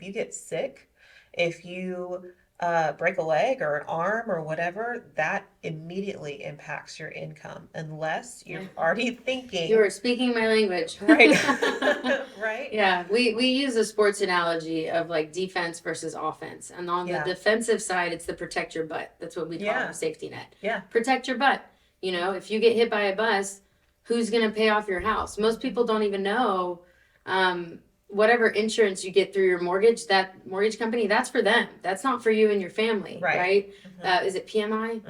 you get sick, if you break a leg or an arm or whatever, that immediately impacts your income unless you're already thinking. You are speaking my language. Right. Right. Yeah, we use a sports analogy of like defense versus offense. And on the defensive side, it's the protect your butt. That's what we call a safety net. Yeah. Protect your butt. You know, if you get hit by a bus, who's going to pay off your house? Most people don't even know whatever insurance you get through your mortgage, that mortgage company, that's for them. That's not for you and your family, right? Is it PMI?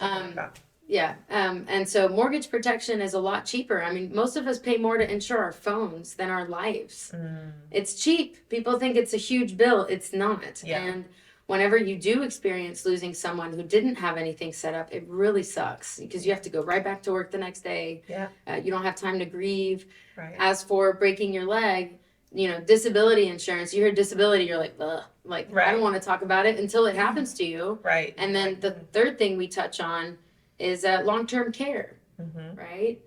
I don't know. Yeah. And so mortgage protection is a lot cheaper. I mean, most of us pay more to insure our phones than our lives. It's cheap. People think it's a huge bill. It's not. And whenever you do experience losing someone who didn't have anything set up, it really sucks because you have to go right back to work the next day. You don't have time to grieve. As for breaking your leg, you know, disability insurance, you hear disability, you're like, ugh. Like, I don't want to talk about it until it happens to you. And then the third thing we touch on is long-term care, right?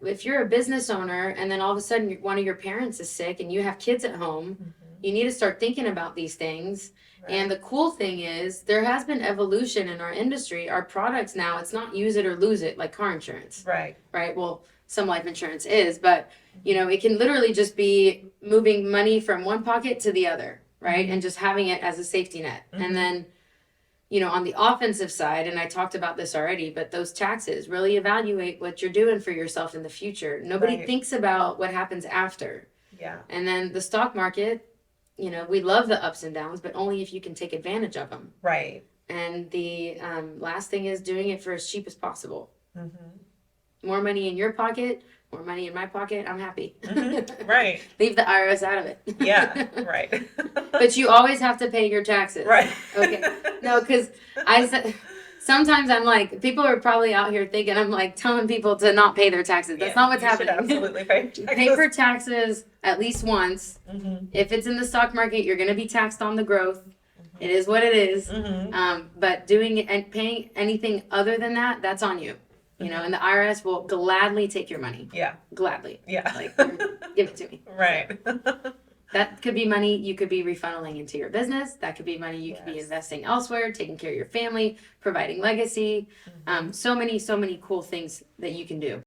If you're a business owner and then all of a sudden one of your parents is sick and you have kids at home, you need to start thinking about these things. And the cool thing is there has been evolution in our industry. Our products now, it's not use it or lose it like car insurance. Right. Well, some life insurance is, but you know, it can literally just be moving money from one pocket to the other, right? And just having it as a safety net. And then, you know, on the offensive side, and I talked about this already, but those taxes, really evaluate what you're doing for yourself in the future. Nobody thinks about what happens after. And then the stock market, you know, we love the ups and downs, but only if you can take advantage of them. And the last thing is doing it for as cheap as possible. More money in your pocket, more money in my pocket, I'm happy. Leave the IRS out of it. But you always have to pay your taxes. Okay. No, because sometimes I'm like, people are probably out here thinking I'm like telling people to not pay their taxes. That's not what's happening. Absolutely pay taxes. Pay for taxes at least once. If it's in the stock market, you're going to be taxed on the growth. It is what it is. But doing it and paying anything other than that, that's on you. You know, and the IRS will gladly take your money. Gladly. Like, give it to me. So, that could be money you could be refunneling into your business. That could be money you could be investing elsewhere, taking care of your family, providing legacy. So many cool things that you can do.